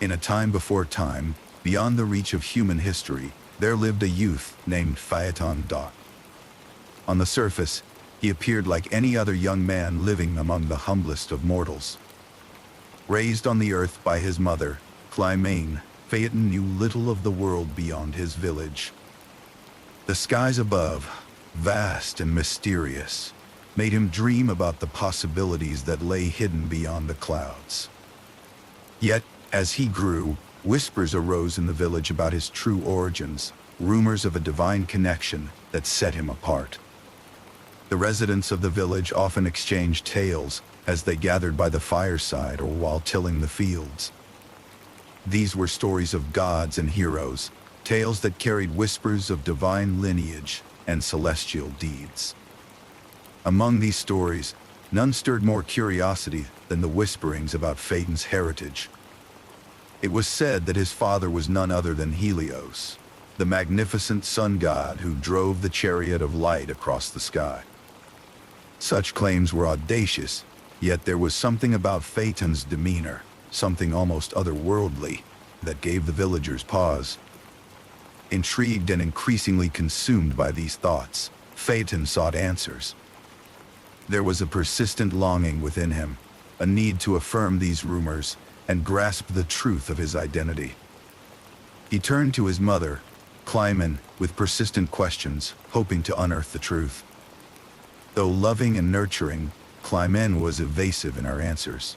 In a time before time, beyond the reach of human history, there lived a youth named Phaeton. On the surface, he appeared like any other young man living among the humblest of mortals. Raised on the earth by his mother, Clymene, Phaeton knew little of the world beyond his village. The skies above, vast and mysterious, made him dream about the possibilities that lay hidden beyond the clouds. Yet, as he grew, whispers arose in the village about his true origins, rumors of a divine connection that set him apart. The residents of the village often exchanged tales as they gathered by the fireside or while tilling the fields. These were stories of gods and heroes, tales that carried whispers of divine lineage and celestial deeds. Among these stories, none stirred more curiosity than the whisperings about Phaeton's heritage. It was said that his father was none other than Helios, the magnificent sun god who drove the chariot of light across the sky. Such claims were audacious, yet there was something about Phaeton's demeanor, something almost otherworldly, that gave the villagers pause. Intrigued and increasingly consumed by these thoughts, Phaeton sought answers. There was a persistent longing within him, a need to affirm these rumors and grasp the truth of his identity. He turned to his mother, Clymene, with persistent questions, hoping to unearth the truth. Though loving and nurturing, Clymene was evasive in her answers.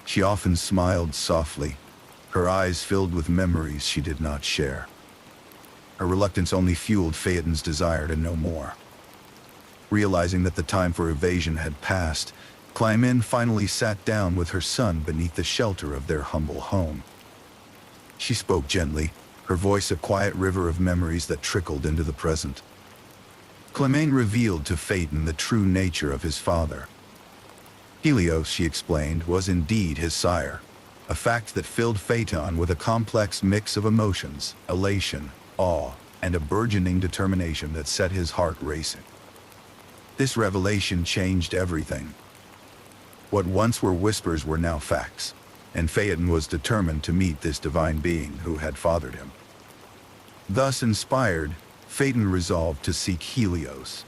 She often smiled softly, her eyes filled with memories she did not share. Her reluctance only fueled Phaeton's desire to know more. Realizing that the time for evasion had passed, Clymene finally sat down with her son beneath the shelter of their humble home. She spoke gently, her voice a quiet river of memories that trickled into the present. Clymene revealed to Phaeton the true nature of his father. Helios, she explained, was indeed his sire, a fact that filled Phaeton with a complex mix of emotions, elation, awe, and a burgeoning determination that set his heart racing. This revelation changed everything. What once were whispers were now facts, and Phaeton was determined to meet this divine being who had fathered him. Thus inspired, Phaeton resolved to seek Helios.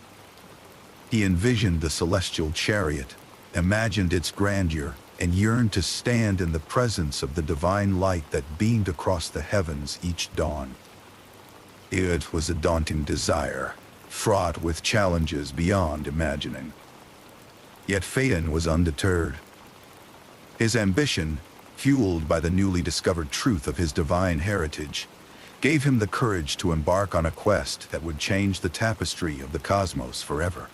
He envisioned the celestial chariot, imagined its grandeur, and yearned to stand in the presence of the divine light that beamed across the heavens each dawn. It was a daunting desire, fraught with challenges beyond imagining. Yet Phaeton was undeterred. His ambition, fueled by the newly discovered truth of his divine heritage, gave him the courage to embark on a quest that would change the tapestry of the cosmos forever.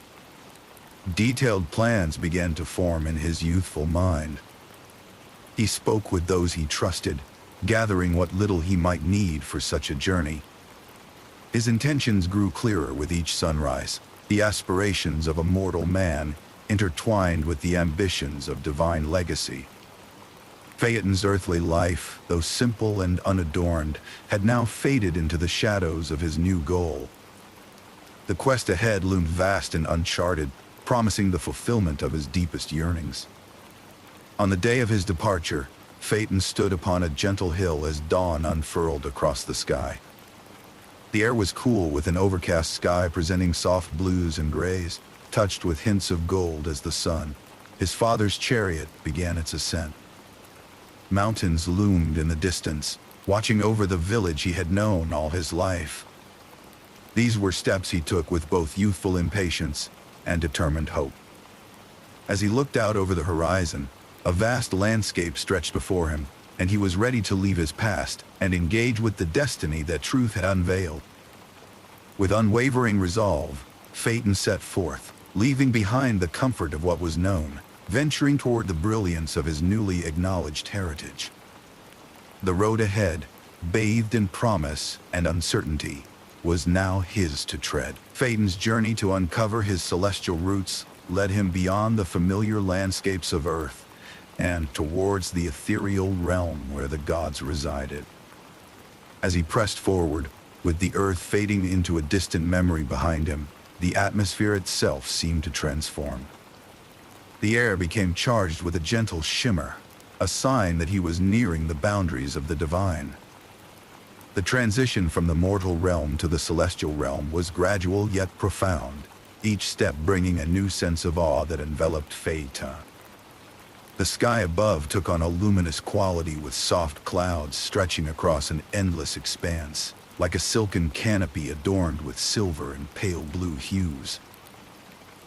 Detailed plans began to form in his youthful mind. He spoke with those he trusted, gathering what little he might need for such a journey. His intentions grew clearer with each sunrise, the aspirations of a mortal man intertwined with the ambitions of divine legacy. Phaeton's earthly life, though simple and unadorned, had now faded into the shadows of his new goal. The quest ahead loomed vast and uncharted, promising the fulfillment of his deepest yearnings. On the day of his departure, Phaeton stood upon a gentle hill as dawn unfurled across the sky. The air was cool, with an overcast sky presenting soft blues and grays, touched with hints of gold as the sun, his father's chariot, began its ascent. Mountains loomed in the distance, watching over the village he had known all his life. These were steps he took with both youthful impatience and determined hope. As he looked out over the horizon, a vast landscape stretched before him, and he was ready to leave his past and engage with the destiny that truth had unveiled. With unwavering resolve, Phaeton set forth, leaving behind the comfort of what was known, venturing toward the brilliance of his newly acknowledged heritage. The road ahead, bathed in promise and uncertainty, was now his to tread. Phaeton's journey to uncover his celestial roots led him beyond the familiar landscapes of Earth and towards the ethereal realm where the gods resided. As he pressed forward, with the Earth fading into a distant memory behind him, the atmosphere itself seemed to transform. The air became charged with a gentle shimmer, a sign that he was nearing the boundaries of the divine. The transition from the mortal realm to the celestial realm was gradual yet profound, each step bringing a new sense of awe that enveloped Phaeton. The sky above took on a luminous quality with soft clouds stretching across an endless expanse, like a silken canopy adorned with silver and pale blue hues.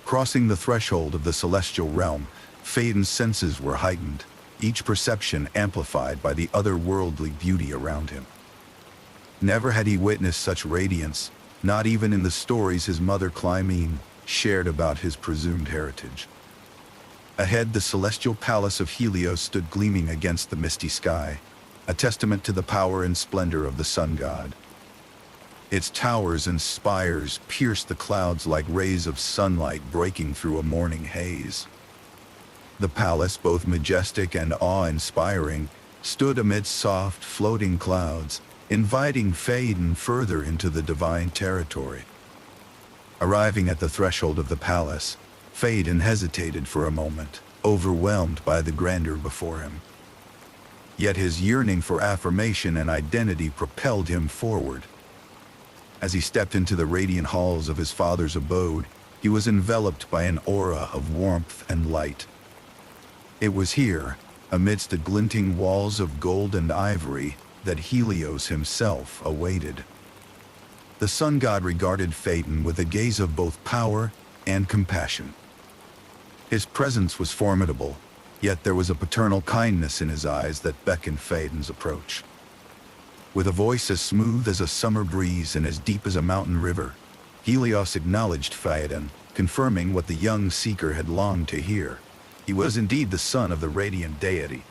Crossing the threshold of the celestial realm, Phaeton's senses were heightened, each perception amplified by the otherworldly beauty around him. Never had he witnessed such radiance, not even in the stories his mother Clymene shared about his presumed heritage. Ahead, the celestial palace of Helios stood gleaming against the misty sky, a testament to the power and splendor of the sun god. Its towers and spires pierced the clouds like rays of sunlight breaking through a morning haze. The palace, both majestic and awe-inspiring, stood amidst soft, floating clouds, inviting Phaeton further into the divine territory. Arriving at the threshold of the palace, Phaeton hesitated for a moment, overwhelmed by the grandeur before him. Yet his yearning for affirmation and identity propelled him forward. As he stepped into the radiant halls of his father's abode, he was enveloped by an aura of warmth and light. It was here, amidst the glinting walls of gold and ivory, that Helios himself awaited. The sun god regarded Phaeton with a gaze of both power and compassion. His presence was formidable, yet there was a paternal kindness in his eyes that beckoned Phaeton's approach. With a voice as smooth as a summer breeze and as deep as a mountain river, Helios acknowledged Phaeton, confirming what the young seeker had longed to hear. He was indeed the son of the radiant deity.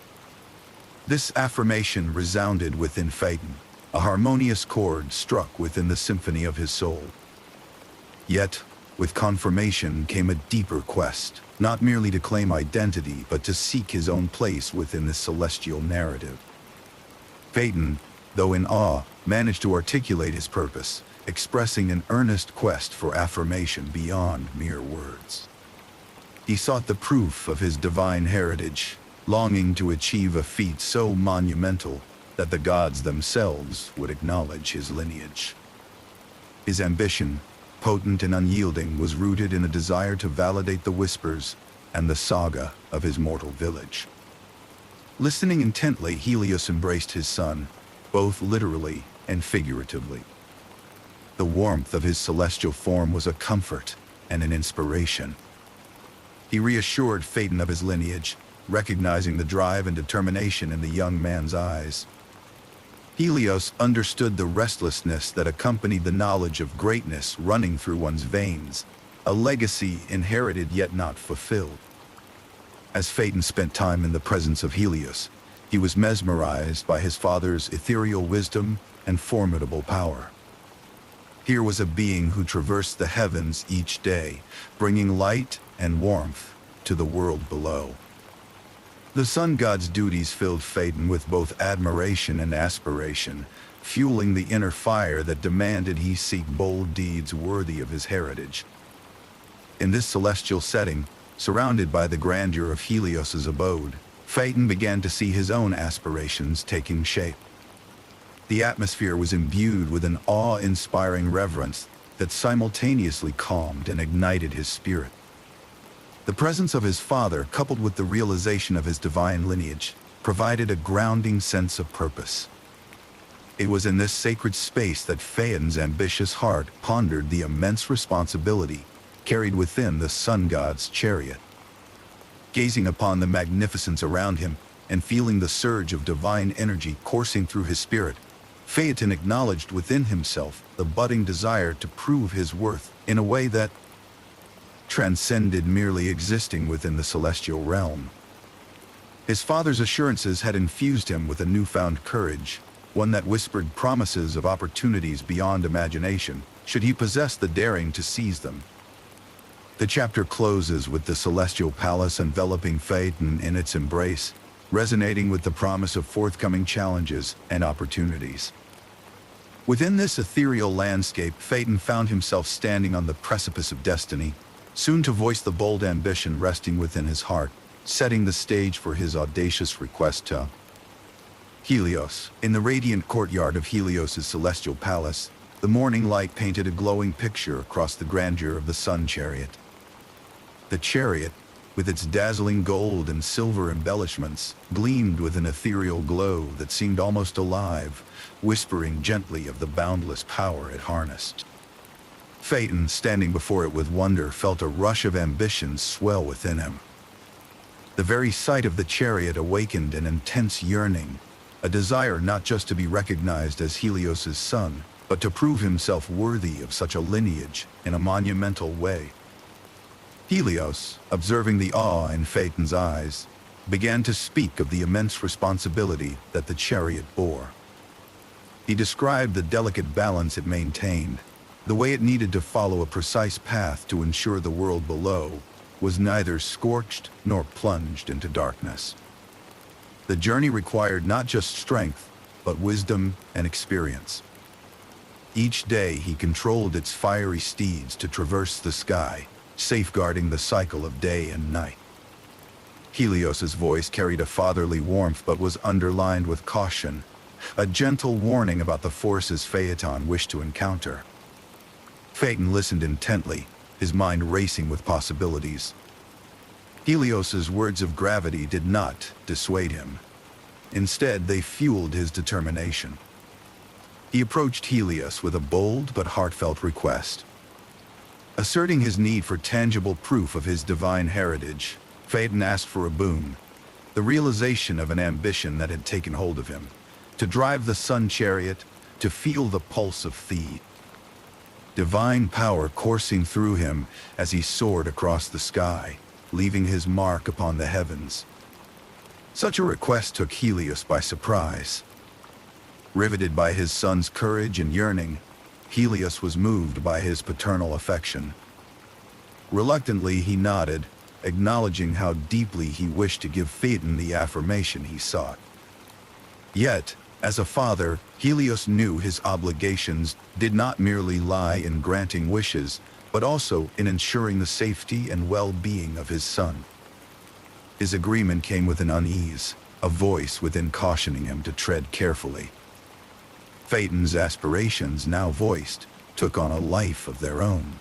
This affirmation resounded within Phaeton, a harmonious chord struck within the symphony of his soul. Yet, with confirmation came a deeper quest, not merely to claim identity, but to seek his own place within the celestial narrative. Phaeton, though in awe, managed to articulate his purpose, expressing an earnest quest for affirmation beyond mere words. He sought the proof of his divine heritage, longing to achieve a feat so monumental that the gods themselves would acknowledge his lineage. His ambition, potent and unyielding, was rooted in a desire to validate the whispers and the saga of his mortal village. Listening intently, Helios embraced his son, both literally and figuratively. The warmth of his celestial form was a comfort and an inspiration. He reassured Phaeton of his lineage, recognizing the drive and determination in the young man's eyes. Helios understood the restlessness that accompanied the knowledge of greatness running through one's veins, a legacy inherited yet not fulfilled. As Phaeton spent time in the presence of Helios, he was mesmerized by his father's ethereal wisdom and formidable power. Here was a being who traversed the heavens each day, bringing light and warmth to the world below. The sun god's duties filled Phaeton with both admiration and aspiration, fueling the inner fire that demanded he seek bold deeds worthy of his heritage. In this celestial setting, surrounded by the grandeur of Helios's abode, Phaeton began to see his own aspirations taking shape. The atmosphere was imbued with an awe-inspiring reverence that simultaneously calmed and ignited his spirit. The presence of his father, coupled with the realization of his divine lineage, provided a grounding sense of purpose. It was in this sacred space that Phaeton's ambitious heart pondered the immense responsibility carried within the sun god's chariot. Gazing upon the magnificence around him and feeling the surge of divine energy coursing through his spirit, Phaeton acknowledged within himself the budding desire to prove his worth in a way that transcended merely existing within the celestial realm. His father's assurances had infused him with a newfound courage, one that whispered promises of opportunities beyond imagination, should he possess the daring to seize them. The chapter closes with the celestial palace enveloping Phaeton in its embrace, resonating with the promise of forthcoming challenges and opportunities. Within this ethereal landscape, Phaeton found himself standing on the precipice of destiny, soon to voice the bold ambition resting within his heart, setting the stage for his audacious request to Helios. In the radiant courtyard of Helios's celestial palace, the morning light painted a glowing picture across the grandeur of the sun chariot. The chariot, with its dazzling gold and silver embellishments, gleamed with an ethereal glow that seemed almost alive, whispering gently of the boundless power it harnessed. Phaeton, standing before it with wonder, felt a rush of ambition swell within him. The very sight of the chariot awakened an intense yearning, a desire not just to be recognized as Helios's son, but to prove himself worthy of such a lineage in a monumental way. Helios, observing the awe in Phaeton's eyes, began to speak of the immense responsibility that the chariot bore. He described the delicate balance it maintained, the way it needed to follow a precise path to ensure the world below was neither scorched nor plunged into darkness. The journey required not just strength, but wisdom and experience. Each day he controlled its fiery steeds to traverse the sky, safeguarding the cycle of day and night. Helios's voice carried a fatherly warmth but was underlined with caution, a gentle warning about the forces Phaeton wished to encounter. Phaeton listened intently, his mind racing with possibilities. Helios's words of gravity did not dissuade him. Instead, they fueled his determination. He approached Helios with a bold but heartfelt request. Asserting his need for tangible proof of his divine heritage, Phaeton asked for a boon, the realization of an ambition that had taken hold of him, to drive the sun chariot, to feel the pulse of Theed. Divine power coursing through him as he soared across the sky, leaving his mark upon the heavens. Such a request took Helios by surprise. Riveted by his son's courage and yearning, Helios was moved by his paternal affection. Reluctantly, he nodded, acknowledging how deeply he wished to give Phaeton the affirmation he sought. Yet, as a father, Helios knew his obligations did not merely lie in granting wishes, but also in ensuring the safety and well-being of his son. His agreement came with an unease, a voice within cautioning him to tread carefully. Phaeton's aspirations, now voiced, took on a life of their own.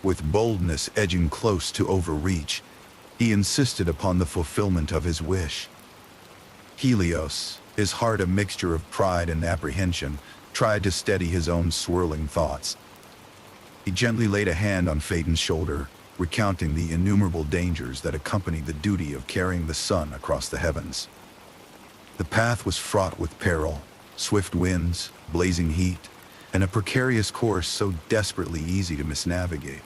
With boldness edging close to overreach, he insisted upon the fulfillment of his wish. Helios, his heart a mixture of pride and apprehension, tried to steady his own swirling thoughts. He gently laid a hand on Phaeton's shoulder, recounting the innumerable dangers that accompanied the duty of carrying the sun across the heavens. The path was fraught with peril, swift winds, blazing heat, and a precarious course so desperately easy to misnavigate.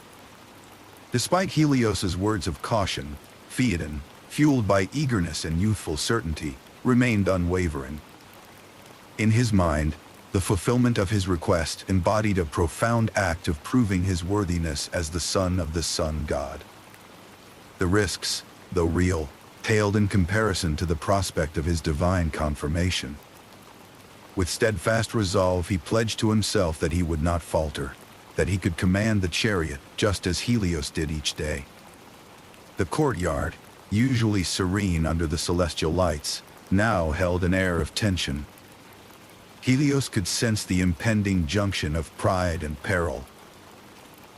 Despite Helios's words of caution, Phaeton, fueled by eagerness and youthful certainty, remained unwavering. In his mind, the fulfillment of his request embodied a profound act of proving his worthiness as the son of the sun god. The risks, though real, paled in comparison to the prospect of his divine confirmation. With steadfast resolve, he pledged to himself that he would not falter, that he could command the chariot just as Helios did each day. The courtyard, usually serene under the celestial lights, now held an air of tension. Helios could sense the impending junction of pride and peril.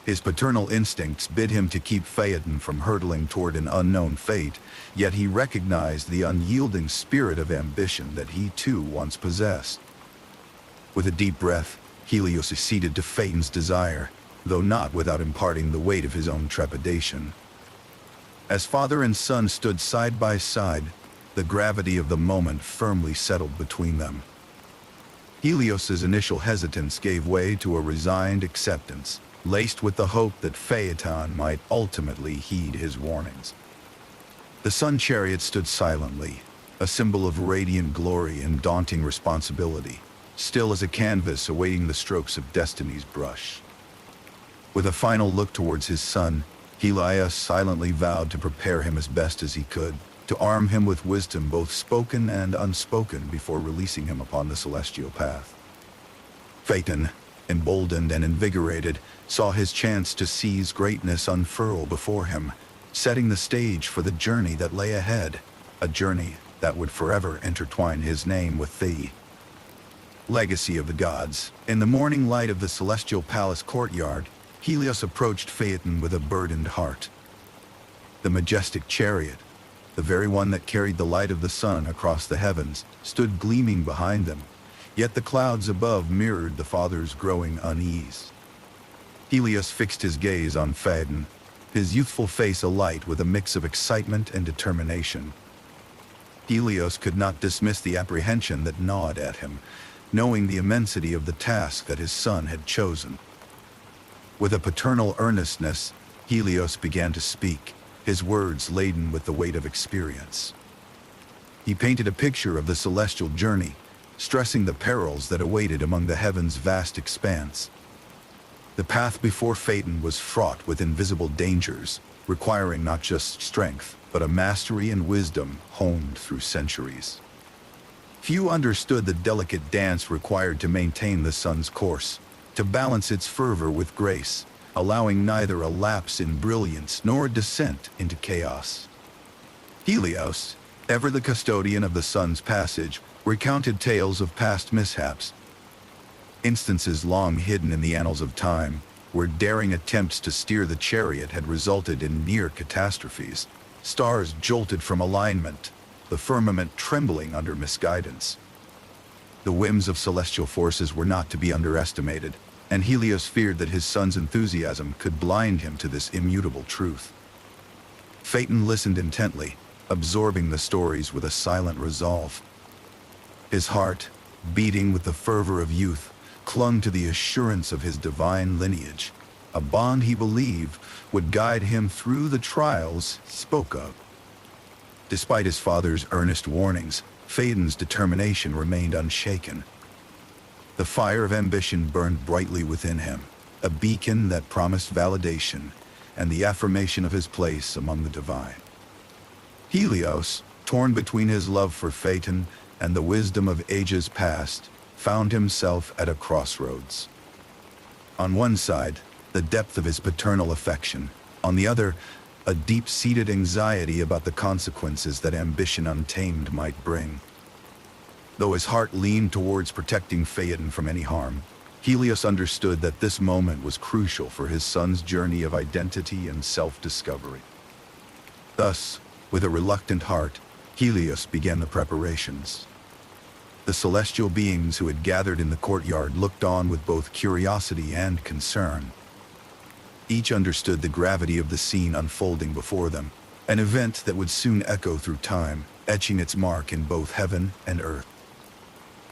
His paternal instincts bid him to keep Phaeton from hurtling toward an unknown fate, yet he recognized the unyielding spirit of ambition that he too once possessed. With a deep breath, Helios acceded to Phaeton's desire, though not without imparting the weight of his own trepidation. As father and son stood side by side, the gravity of the moment firmly settled between them. Helios's initial hesitance gave way to a resigned acceptance, laced with the hope that Phaeton might ultimately heed his warnings. The sun chariot stood silently, a symbol of radiant glory and daunting responsibility, still as a canvas awaiting the strokes of destiny's brush. With a final look towards his son, Helios silently vowed to prepare him as best as he could, to arm him with wisdom both spoken and unspoken before releasing him upon the celestial path. Phaeton, emboldened and invigorated, saw his chance to seize greatness unfurl before him, setting the stage for the journey that lay ahead, a journey that would forever intertwine his name with the legacy of the gods. In the morning light of the celestial palace courtyard, Helios approached Phaeton with a burdened heart. The majestic chariot, the very one that carried the light of the sun across the heavens, stood gleaming behind them, yet the clouds above mirrored the father's growing unease. Helios fixed his gaze on Phaeton, his youthful face alight with a mix of excitement and determination. Helios could not dismiss the apprehension that gnawed at him, knowing the immensity of the task that his son had chosen. With a paternal earnestness, Helios began to speak, his words laden with the weight of experience. He painted a picture of the celestial journey, stressing the perils that awaited among the heavens' vast expanse. The path before Phaeton was fraught with invisible dangers, requiring not just strength, but a mastery and wisdom honed through centuries. Few understood the delicate dance required to maintain the sun's course, to balance its fervor with grace, allowing neither a lapse in brilliance nor a descent into chaos. Helios, ever the custodian of the sun's passage, recounted tales of past mishaps, instances long hidden in the annals of time, where daring attempts to steer the chariot had resulted in near catastrophes, stars jolted from alignment, the firmament trembling under misguidance. The whims of celestial forces were not to be underestimated, and Helios feared that his son's enthusiasm could blind him to this immutable truth. Phaeton listened intently, absorbing the stories with a silent resolve. His heart, beating with the fervor of youth, clung to the assurance of his divine lineage, a bond he believed would guide him through the trials he spoke of. Despite his father's earnest warnings, Phaeton's determination remained unshaken. The fire of ambition burned brightly within him, a beacon that promised validation and the affirmation of his place among the divine. Helios, torn between his love for Phaeton and the wisdom of ages past, found himself at a crossroads. On one side, the depth of his paternal affection; on the other, a deep-seated anxiety about the consequences that ambition untamed might bring. Though his heart leaned towards protecting Phaeton from any harm, Helios understood that this moment was crucial for his son's journey of identity and self-discovery. Thus, with a reluctant heart, Helios began the preparations. The celestial beings who had gathered in the courtyard looked on with both curiosity and concern. Each understood the gravity of the scene unfolding before them, an event that would soon echo through time, etching its mark in both heaven and earth.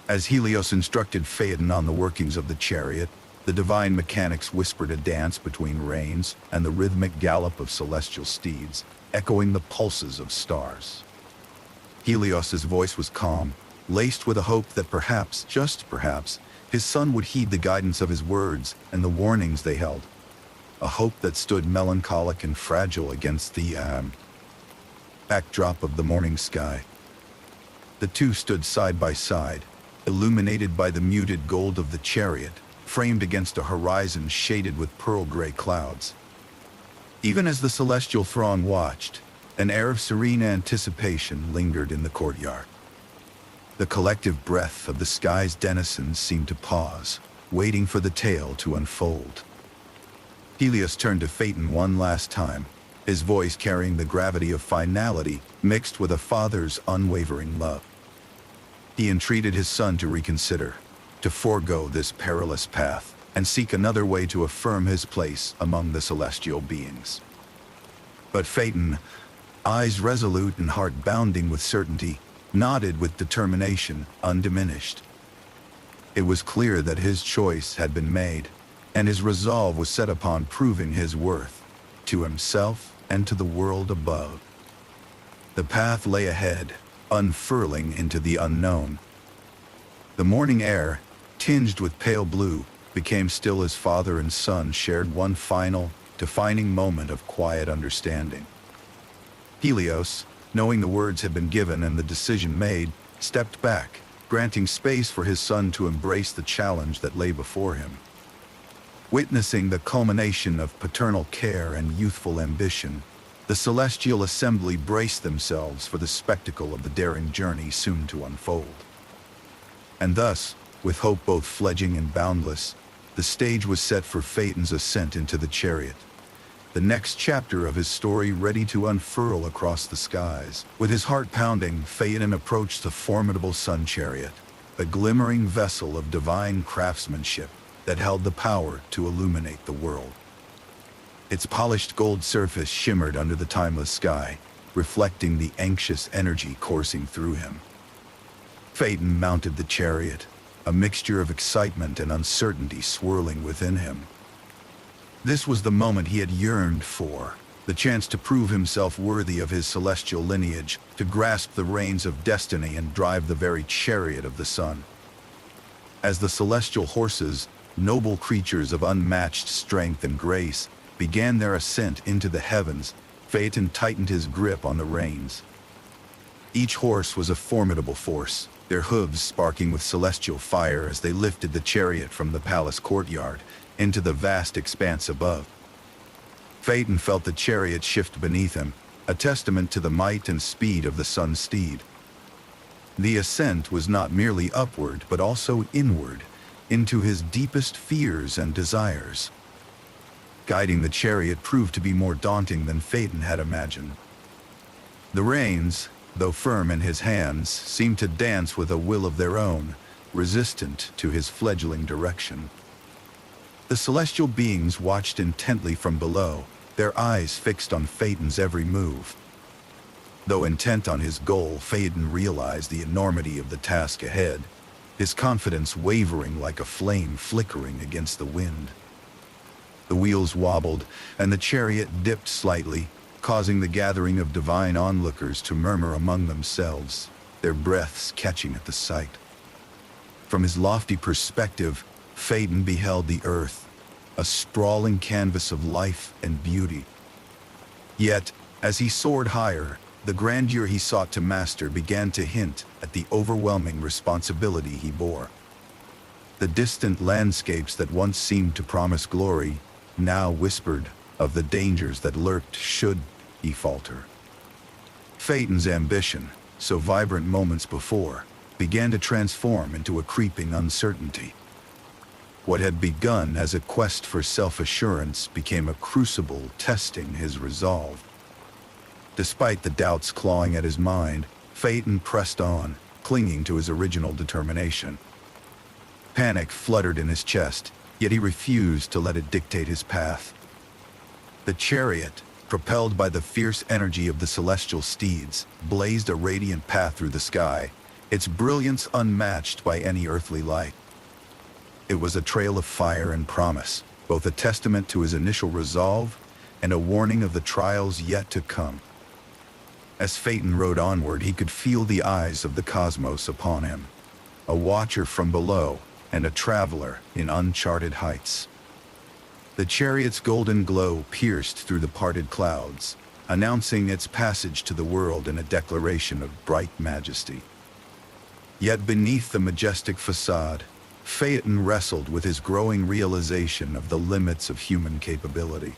As Helios instructed Phaeton on the workings of the chariot, the divine mechanics whispered a dance between reins and the rhythmic gallop of celestial steeds, echoing the pulses of stars. Helios's voice was calm, laced with a hope that perhaps, just perhaps, his son would heed the guidance of his words and the warnings they held. A hope that stood melancholic and fragile against the backdrop of the morning sky. The two stood side by side, illuminated by the muted gold of the chariot, framed against a horizon shaded with pearl-gray clouds. Even as the celestial throng watched, an air of serene anticipation lingered in the courtyard. The collective breath of the sky's denizens seemed to pause, waiting for the tale to unfold. Helios turned to Phaeton one last time, his voice carrying the gravity of finality mixed with a father's unwavering love. He entreated his son to reconsider, to forego this perilous path, and seek another way to affirm his place among the celestial beings. But Phaeton, eyes resolute and heart bounding with certainty, nodded with determination undiminished. It was clear that his choice had been made, and his resolve was set upon proving his worth, to himself and to the world above. The path lay ahead, unfurling into the unknown. The morning air, tinged with pale blue, became still as father and son shared one final, defining moment of quiet understanding. Helios, knowing the words had been given and the decision made, stepped back, granting space for his son to embrace the challenge that lay before him. Witnessing the culmination of paternal care and youthful ambition, The celestial assembly braced themselves for the spectacle of the daring journey soon to unfold. And thus, with hope both fledgling and boundless, the stage was set for Phaeton's ascent into the chariot, the next chapter of his story ready to unfurl across the skies. With his heart pounding, Phaeton approached the formidable sun chariot, a glimmering vessel of divine craftsmanship that held the power to illuminate the world. Its polished gold surface shimmered under the timeless sky, reflecting the anxious energy coursing through him. Phaeton mounted the chariot, a mixture of excitement and uncertainty swirling within him. This was the moment he had yearned for, the chance to prove himself worthy of his celestial lineage, to grasp the reins of destiny and drive the very chariot of the sun. As the celestial horses, noble creatures of unmatched strength and grace, began their ascent into the heavens, Phaeton tightened his grip on the reins. Each horse was a formidable force, their hooves sparking with celestial fire as they lifted the chariot from the palace courtyard into the vast expanse above. Phaeton felt the chariot shift beneath him, a testament to the might and speed of the sun steed. The ascent was not merely upward but also inward, into his deepest fears and desires. Guiding the chariot proved to be more daunting than Phaeton had imagined. The reins, though firm in his hands, seemed to dance with a will of their own, resistant to his fledgling direction. The celestial beings watched intently from below, their eyes fixed on Phaeton's every move. Though intent on his goal, Phaeton realized the enormity of the task ahead, his confidence wavering like a flame flickering against the wind. The wheels wobbled, and the chariot dipped slightly, causing the gathering of divine onlookers to murmur among themselves, their breaths catching at the sight. From his lofty perspective, Phaeton beheld the earth, a sprawling canvas of life and beauty. Yet, as he soared higher, the grandeur he sought to master began to hint at the overwhelming responsibility he bore. The distant landscapes that once seemed to promise glory now whispered of the dangers that lurked should he falter. Phaeton's ambition, so vibrant moments before, began to transform into a creeping uncertainty. What had begun as a quest for self-assurance became a crucible testing his resolve. Despite the doubts clawing at his mind, Phaeton pressed on, clinging to his original determination. Panic fluttered in his chest, yet he refused to let it dictate his path. The chariot, propelled by the fierce energy of the celestial steeds, blazed a radiant path through the sky, its brilliance unmatched by any earthly light. It was a trail of fire and promise, both a testament to his initial resolve and a warning of the trials yet to come. As Phaeton rode onward, he could feel the eyes of the cosmos upon him, a watcher from below and a traveler in uncharted heights. The chariot's golden glow pierced through the parted clouds, announcing its passage to the world in a declaration of bright majesty. Yet beneath the majestic facade, Phaeton wrestled with his growing realization of the limits of human capability.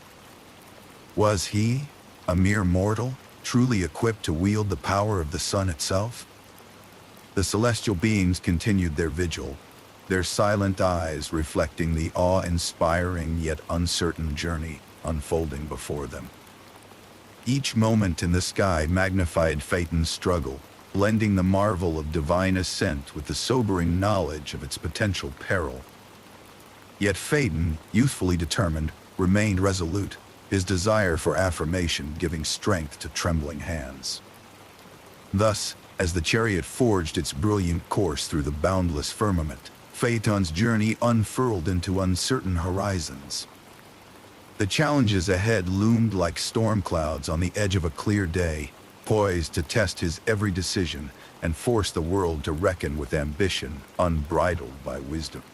Was he, a mere mortal, truly equipped to wield the power of the sun itself? The celestial beings continued their vigil, their silent eyes reflecting the awe-inspiring yet uncertain journey unfolding before them. Each moment in the sky magnified Phaeton's struggle, blending the marvel of divine ascent with the sobering knowledge of its potential peril. Yet Phaeton, youthfully determined, remained resolute, his desire for affirmation giving strength to trembling hands. Thus, as the chariot forged its brilliant course through the boundless firmament, Phaeton's journey unfurled into uncertain horizons. The challenges ahead loomed like storm clouds on the edge of a clear day, poised to test his every decision and force the world to reckon with ambition unbridled by wisdom.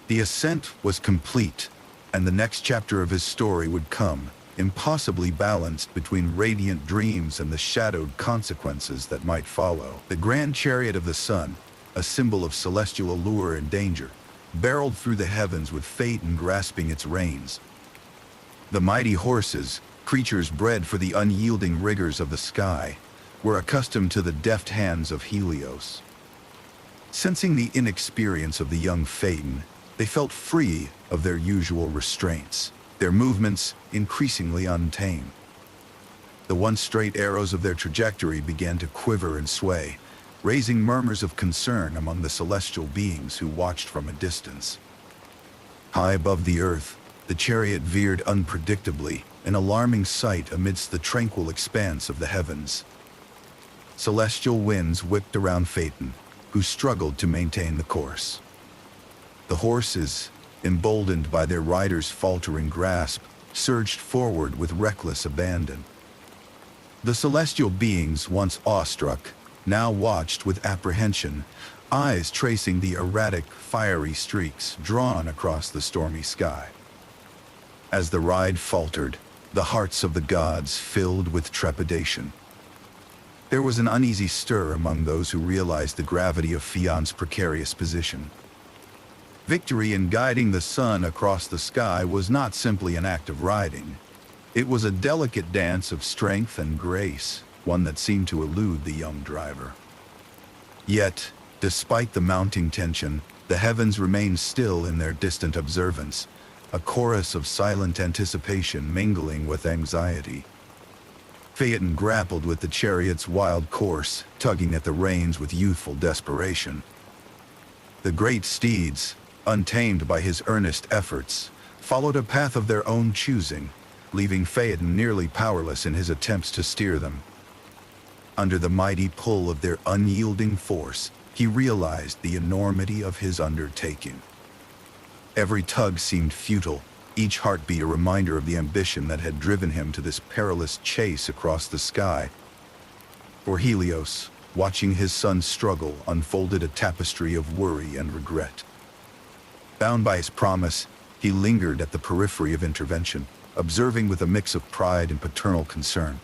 The ascent was complete, and the next chapter of his story would come, impossibly balanced between radiant dreams and the shadowed consequences that might follow. The grand chariot of the sun, a symbol of celestial allure and danger, barreled through the heavens with Phaeton grasping its reins. The mighty horses, Creatures bred for the unyielding rigors of the sky were accustomed to the deft hands of Helios. Sensing the inexperience of the young Phaeton, they felt free of their usual restraints, their movements increasingly untamed. The once straight arrows of their trajectory began to quiver and sway, raising murmurs of concern among the celestial beings who watched from a distance. High above the earth, the chariot veered unpredictably, an alarming sight amidst the tranquil expanse of the heavens. Celestial winds whipped around Phaeton, who struggled to maintain the course. The horses, emboldened by their riders' faltering grasp, surged forward with reckless abandon. The celestial beings, once awestruck, now watched with apprehension, eyes tracing the erratic, fiery streaks drawn across the stormy sky. As the ride faltered, the hearts of the gods filled with trepidation. There was an uneasy stir among those who realized the gravity of Phaeton's precarious position. Victory in guiding the sun across the sky was not simply an act of riding. It was a delicate dance of strength and grace, one that seemed to elude the young driver. Yet, despite the mounting tension, the heavens remained still in their distant observance, a chorus of silent anticipation mingling with anxiety. Phaeton grappled with the chariot's wild course, tugging at the reins with youthful desperation. The great steeds, untamed by his earnest efforts, followed a path of their own choosing, leaving Phaeton nearly powerless in his attempts to steer them. Under the mighty pull of their unyielding force, he realized the enormity of his undertaking. Every tug seemed futile, each heartbeat a reminder of the ambition that had driven him to this perilous chase across the sky. For Helios, watching his son struggle unfolded a tapestry of worry and regret. Bound by his promise, he lingered at the periphery of intervention, observing with a mix of pride and paternal concern.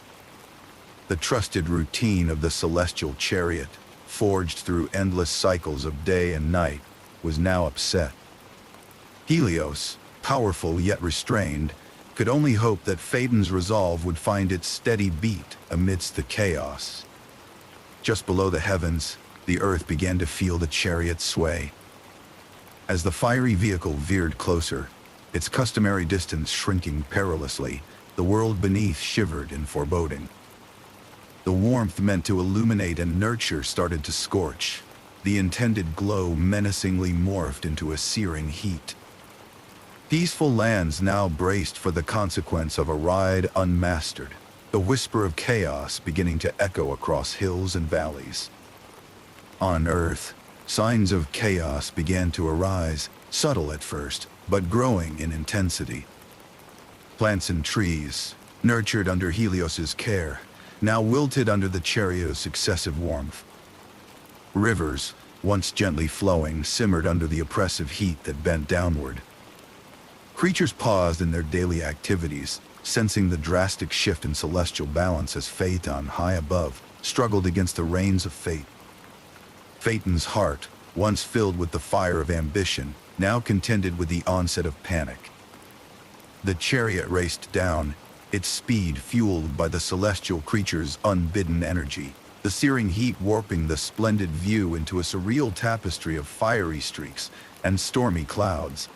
The trusted routine of the celestial chariot, forged through endless cycles of day and night, was now upset. Helios, powerful yet restrained, could only hope that Phaeton's resolve would find its steady beat amidst the chaos. Just below the heavens, the earth began to feel the chariot's sway. As the fiery vehicle veered closer, its customary distance shrinking perilously, the world beneath shivered in foreboding. The warmth meant to illuminate and nurture started to scorch. The intended glow menacingly morphed into a searing heat. Peaceful lands now braced for the consequence of a ride unmastered, the whisper of chaos beginning to echo across hills and valleys. On Earth, signs of chaos began to arise, subtle at first, but growing in intensity. Plants and trees, nurtured under Helios's care, now wilted under the chariot's excessive warmth. Rivers, once gently flowing, simmered under the oppressive heat that bent downward. Creatures paused in their daily activities, sensing the drastic shift in celestial balance as Phaeton, high above, struggled against the reins of fate. Phaeton's heart, once filled with the fire of ambition, now contended with the onset of panic. The chariot raced down, its speed fueled by the celestial creature's unbidden energy, the searing heat warping the splendid view into a surreal tapestry of fiery streaks and stormy clouds.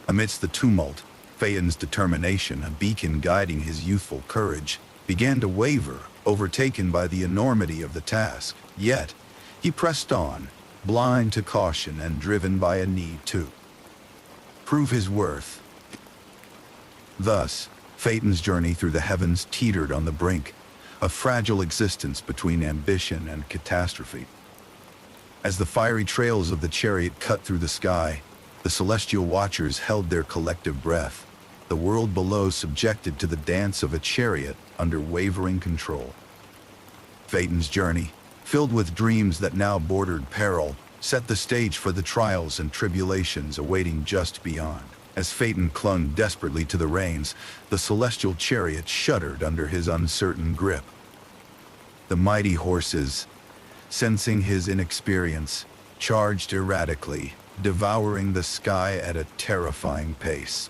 Amidst the tumult, Phaeton's determination, a beacon guiding his youthful courage, began to waver, overtaken by the enormity of the task. Yet, he pressed on, blind to caution and driven by a need to prove his worth. Thus, Phaeton's journey through the heavens teetered on the brink, a fragile existence between ambition and catastrophe. As the fiery trails of the chariot cut through the sky, the celestial watchers held their collective breath, the world below subjected to the dance of a chariot under wavering control. Phaeton's journey, filled with dreams that now bordered peril, set the stage for the trials and tribulations awaiting just beyond. As Phaeton clung desperately to the reins, the celestial chariot shuddered under his uncertain grip. The mighty horses, sensing his inexperience, charged erratically, devouring the sky at a terrifying pace.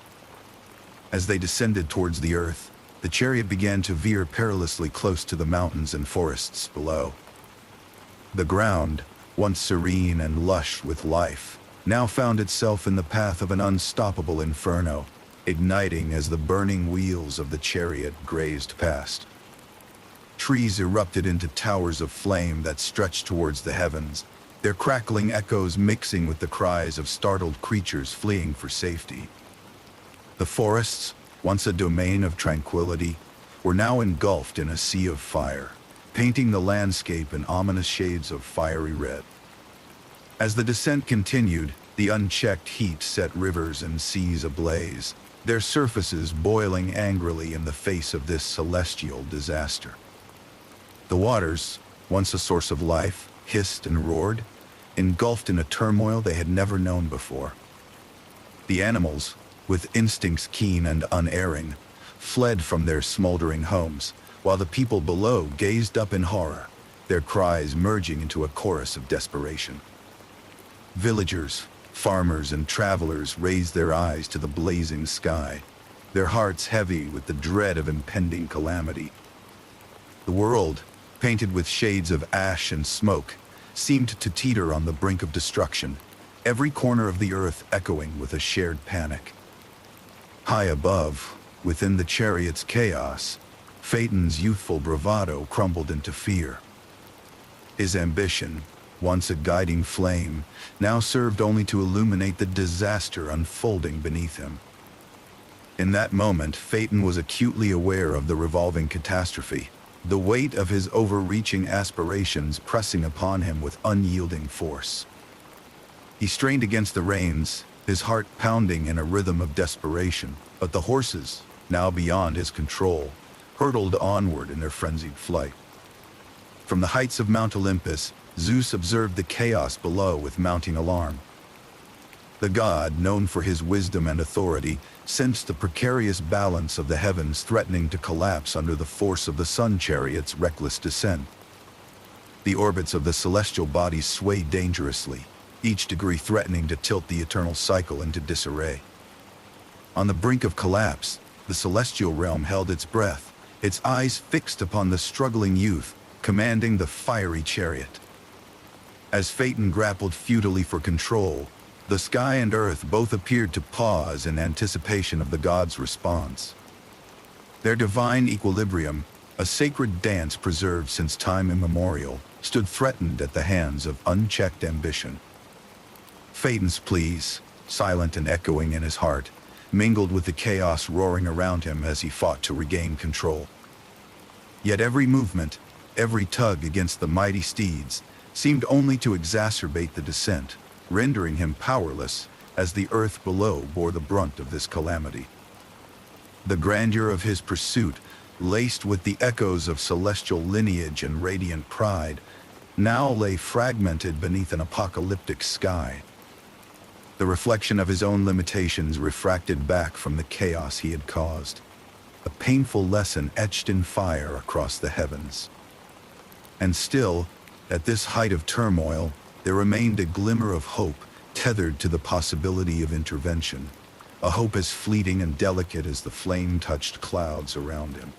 As they descended towards the earth, the the chariot began to veer perilously close to the mountains and forests below. The ground, once serene and lush with life, now found itself in the path of an unstoppable inferno, igniting as the burning wheels of the chariot grazed past. Trees erupted into towers of flame that stretched towards the heavens, their crackling echoes mixing with the cries of startled creatures fleeing for safety. The forests, once a domain of tranquility, were now engulfed in a sea of fire, painting the landscape in ominous shades of fiery red. As the descent continued, the unchecked heat set rivers and seas ablaze, their surfaces boiling angrily in the face of this celestial disaster. The waters, once a source of life, hissed and roared, engulfed in a turmoil they had never known before. The animals, with instincts keen and unerring, fled from their smoldering homes, while the people below gazed up in horror, their cries merging into a chorus of desperation. Villagers, farmers, and travelers raised their eyes to the blazing sky, their hearts heavy with the dread of impending calamity. The world, painted with shades of ash and smoke, seemed to teeter on the brink of destruction, every corner of the earth echoing with a shared panic. High above, within the chariot's chaos, Phaeton's youthful bravado crumbled into fear. His ambition, once a guiding flame, now served only to illuminate the disaster unfolding beneath him. In that moment, Phaeton was acutely aware of the revolving catastrophe, the weight of his overreaching aspirations pressing upon him with unyielding force. He strained against the reins, his heart pounding in a rhythm of desperation, but the horses, now beyond his control, hurtled onward in their frenzied flight. From the heights of Mount Olympus, Zeus observed the chaos below with mounting alarm. The god, known for his wisdom and authority, sensed the precarious balance of the heavens threatening to collapse under the force of the sun chariot's reckless descent. The orbits of the celestial bodies swayed dangerously, each degree threatening to tilt the eternal cycle into disarray. On the brink of collapse, the celestial realm held its breath, its eyes fixed upon the struggling youth, commanding the fiery chariot. As Phaeton grappled futilely for control, the sky and earth both appeared to pause in anticipation of the god's response. Their divine equilibrium, a sacred dance preserved since time immemorial, stood threatened at the hands of unchecked ambition. Phaeton's pleas, silent and echoing in his heart, mingled with the chaos roaring around him as he fought to regain control. Yet every movement, every tug against the mighty steeds, seemed only to exacerbate the descent, rendering him powerless as the earth below bore the brunt of this calamity. The grandeur of his pursuit, laced with the echoes of celestial lineage and radiant pride, now lay fragmented beneath an apocalyptic sky. The reflection of his own limitations refracted back from the chaos he had caused, a painful lesson etched in fire across the heavens. And still, at this height of turmoil, there remained a glimmer of hope tethered to the possibility of intervention, a hope as fleeting and delicate as the flame-touched clouds around him.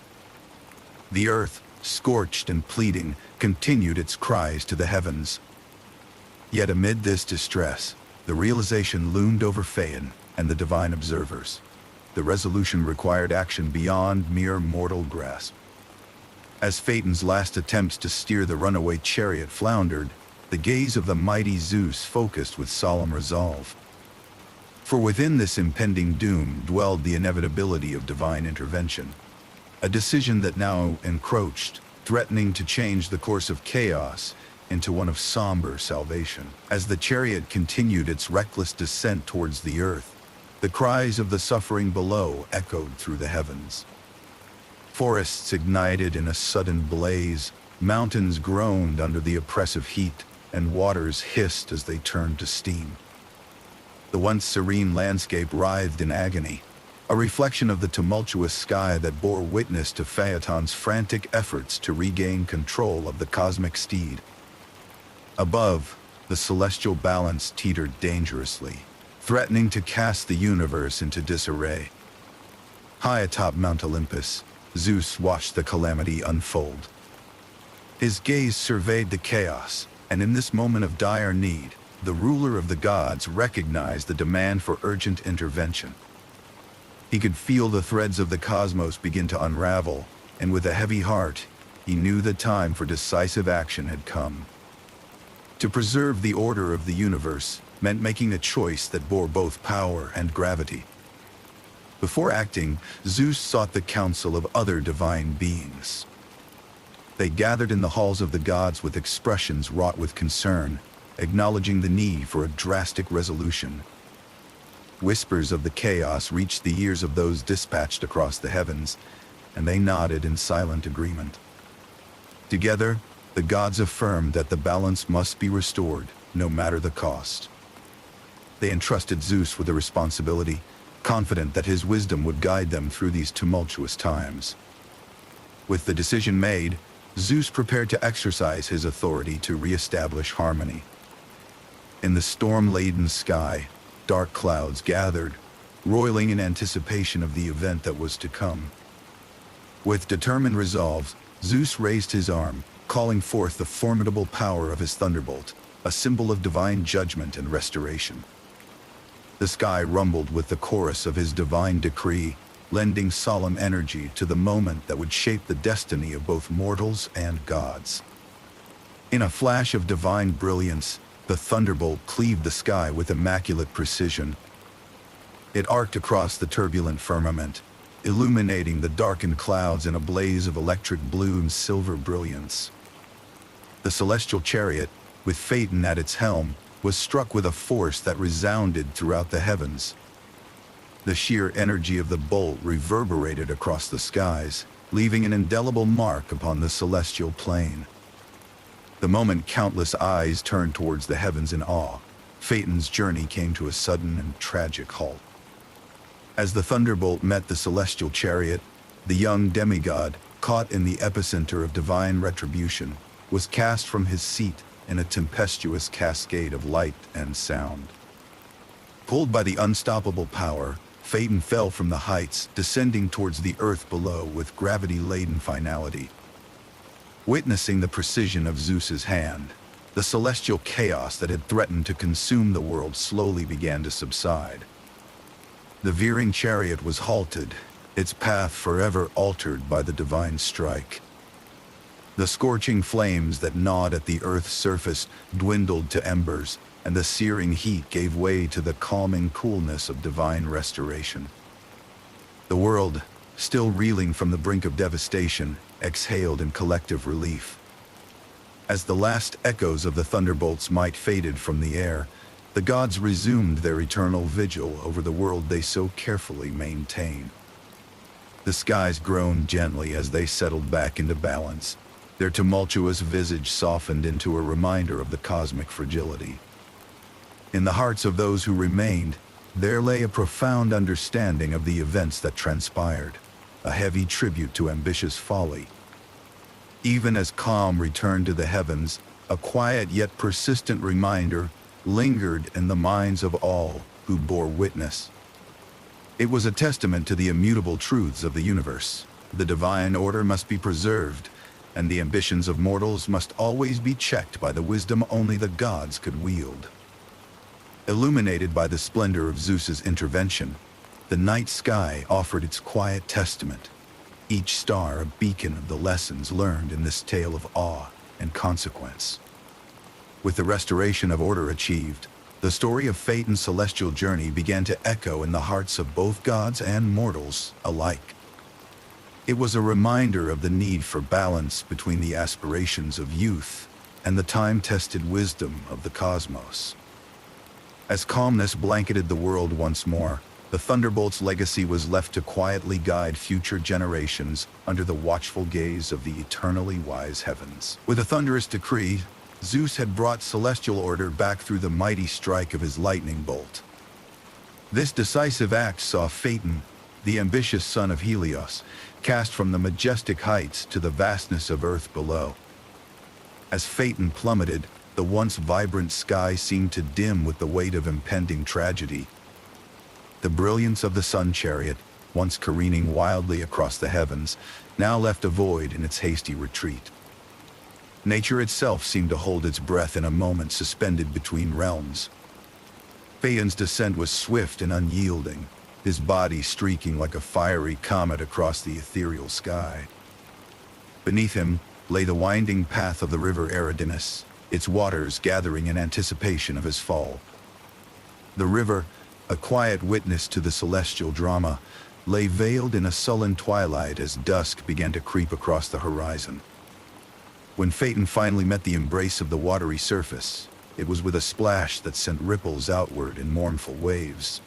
The earth, scorched and pleading, continued its cries to the heavens. Yet amid this distress, the realization loomed over Phaeton and the divine observers. The resolution required action beyond mere mortal grasp. As Phaeton's last attempts to steer the runaway chariot floundered, the gaze of the mighty Zeus focused with solemn resolve. For within this impending doom dwelled the inevitability of divine intervention, a decision that now encroached, threatening to change the course of chaos into one of somber salvation. As the chariot continued its reckless descent towards the earth, the cries of the suffering below echoed through the heavens. Forests ignited in a sudden blaze, mountains groaned under the oppressive heat, and waters hissed as they turned to steam. The once serene landscape writhed in agony, a reflection of the tumultuous sky that bore witness to Phaeton's frantic efforts to regain control of the cosmic steed. Above, the celestial balance teetered dangerously, threatening to cast the universe into disarray. High atop Mount Olympus, Zeus watched the calamity unfold. His gaze surveyed the chaos, and in this moment of dire need, the ruler of the gods recognized the demand for urgent intervention. He could feel the threads of the cosmos begin to unravel, and with a heavy heart, he knew the time for decisive action had come. To preserve the order of the universe meant making a choice that bore both power and gravity. Before acting, Zeus sought the counsel of other divine beings. They gathered in the halls of the gods with expressions wrought with concern, acknowledging the need for a drastic resolution. Whispers of the chaos reached the ears of those dispatched across the heavens, and they nodded in silent agreement. Together, the gods affirmed that the balance must be restored, no matter the cost. They entrusted Zeus with the responsibility, confident that his wisdom would guide them through these tumultuous times. With the decision made, Zeus prepared to exercise his authority to re-establish harmony. In the storm-laden sky, dark clouds gathered, roiling in anticipation of the event that was to come. With determined resolve, Zeus raised his arm, calling forth the formidable power of his thunderbolt, a symbol of divine judgment and restoration. The sky rumbled with the chorus of his divine decree, lending solemn energy to the moment that would shape the destiny of both mortals and gods. In a flash of divine brilliance, the thunderbolt cleaved the sky with immaculate precision. It arced across the turbulent firmament, illuminating the darkened clouds in a blaze of electric blue and silver brilliance. The celestial chariot, with Phaeton at its helm, was struck with a force that resounded throughout the heavens. The sheer energy of the bolt reverberated across the skies, leaving an indelible mark upon the celestial plane. The moment countless eyes turned towards the heavens in awe, Phaeton's journey came to a sudden and tragic halt. As the thunderbolt met the celestial chariot, the young demigod, caught in the epicenter of divine retribution, was cast from his seat in a tempestuous cascade of light and sound. Pulled by the unstoppable power, Phaeton fell from the heights, descending towards the earth below with gravity-laden finality. Witnessing the precision of Zeus's hand, the celestial chaos that had threatened to consume the world slowly began to subside. The veering chariot was halted, its path forever altered by the divine strike. The scorching flames that gnawed at the earth's surface dwindled to embers, and the searing heat gave way to the calming coolness of divine restoration. The world, still reeling from the brink of devastation, exhaled in collective relief. As the last echoes of the thunderbolt's might faded from the air, the gods resumed their eternal vigil over the world they so carefully maintained. The skies groaned gently as they settled back into balance, their tumultuous visage softened into a reminder of the cosmic fragility. In the hearts of those who remained, there lay a profound understanding of the events that transpired, a heavy tribute to ambitious folly. Even as calm returned to the heavens, a quiet yet persistent reminder lingered in the minds of all who bore witness. It was a testament to the immutable truths of the universe. The divine order must be preserved, and the ambitions of mortals must always be checked by the wisdom only the gods could wield. Illuminated by the splendor of Zeus's intervention, the night sky offered its quiet testament, each star a beacon of the lessons learned in this tale of awe and consequence. With the restoration of order achieved, the story of Phaeton's celestial journey began to echo in the hearts of both gods and mortals alike. It was a reminder of the need for balance between the aspirations of youth and the time-tested wisdom of the cosmos. As calmness blanketed the world once more, the Thunderbolt's legacy was left to quietly guide future generations under the watchful gaze of the eternally wise heavens. With a thunderous decree, Zeus had brought celestial order back through the mighty strike of his lightning bolt. This decisive act saw Phaeton, the ambitious son of Helios, cast from the majestic heights to the vastness of earth below. As Phaeton plummeted, the once vibrant sky seemed to dim with the weight of impending tragedy. The brilliance of the sun chariot, once careening wildly across the heavens, now left a void in its hasty retreat. Nature itself seemed to hold its breath in a moment suspended between realms. Phaeton's descent was swift and unyielding, his body streaking like a fiery comet across the ethereal sky. Beneath him lay the winding path of the river Eridanus, its waters gathering in anticipation of his fall. The river, a quiet witness to the celestial drama, lay veiled in a sullen twilight as dusk began to creep across the horizon. When Phaeton finally met the embrace of the watery surface, it was with a splash that sent ripples outward in mournful waves.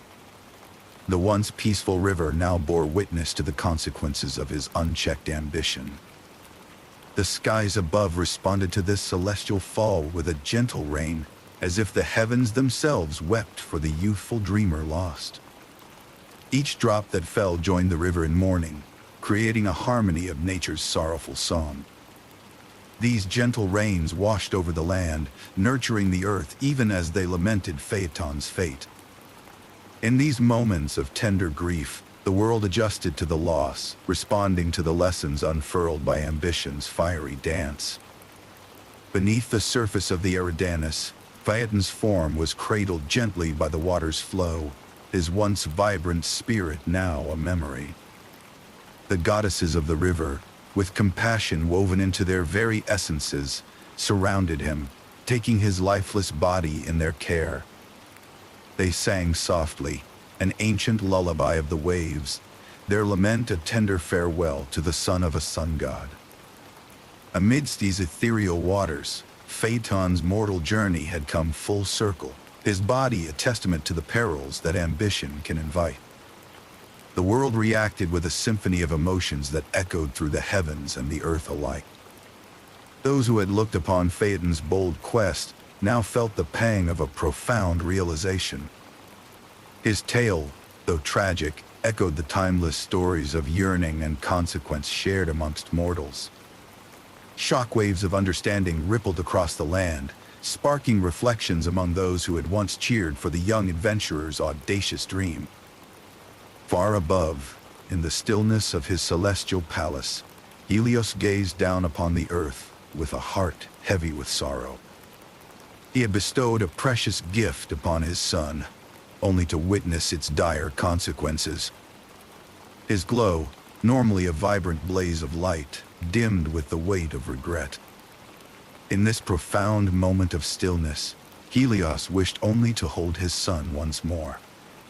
The once peaceful river now bore witness to the consequences of his unchecked ambition. The skies above responded to this celestial fall with a gentle rain, as if the heavens themselves wept for the youthful dreamer lost. Each drop that fell joined the river in mourning, creating a harmony of nature's sorrowful song. These gentle rains washed over the land, nurturing the earth even as they lamented Phaeton's fate. In these moments of tender grief, the world adjusted to the loss, responding to the lessons unfurled by ambition's fiery dance. Beneath the surface of the Eridanus, Phaeton's form was cradled gently by the water's flow, his once vibrant spirit now a memory. The goddesses of the river, with compassion woven into their very essences, surrounded him, taking his lifeless body in their care. They sang softly, an ancient lullaby of the waves, their lament a tender farewell to the son of a sun god. Amidst these ethereal waters, Phaeton's mortal journey had come full circle, his body a testament to the perils that ambition can invite. The world reacted with a symphony of emotions that echoed through the heavens and the earth alike. Those who had looked upon Phaeton's bold quest now felt the pang of a profound realization. His tale, though tragic, echoed the timeless stories of yearning and consequence shared amongst mortals. Shockwaves of understanding rippled across the land, sparking reflections among those who had once cheered for the young adventurer's audacious dream. Far above, in the stillness of his celestial palace, Helios gazed down upon the earth with a heart heavy with sorrow. He had bestowed a precious gift upon his son, only to witness its dire consequences. His glow, normally a vibrant blaze of light, dimmed with the weight of regret. In this profound moment of stillness, Helios wished only to hold his son once more,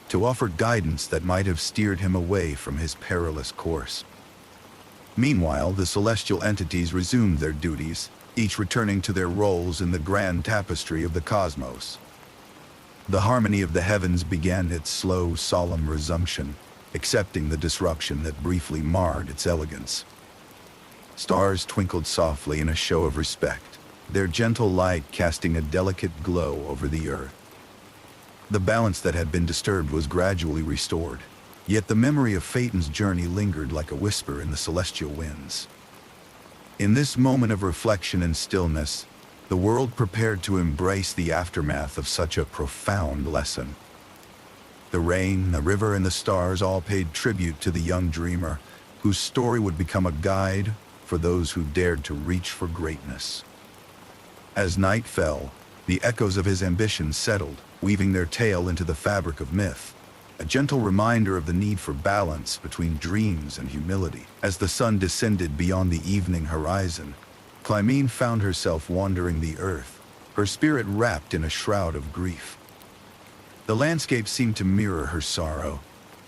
to offer guidance that might have steered him away from his perilous course. Meanwhile, the celestial entities resumed their duties, each returning to their roles in the grand tapestry of the cosmos. The harmony of the heavens began its slow, solemn resumption, accepting the disruption that briefly marred its elegance. Stars twinkled softly in a show of respect, their gentle light casting a delicate glow over the earth. The balance that had been disturbed was gradually restored, yet the memory of Phaeton's journey lingered like a whisper in the celestial winds. In this moment of reflection and stillness, the world prepared to embrace the aftermath of such a profound lesson. The rain, the river, and the stars all paid tribute to the young dreamer, whose story would become a guide for those who dared to reach for greatness. As night fell, the echoes of his ambition settled, weaving their tale into the fabric of myth, a gentle reminder of the need for balance between dreams and humility. As the sun descended beyond the evening horizon, Clymene found herself wandering the earth, her spirit wrapped in a shroud of grief. The landscape seemed to mirror her sorrow.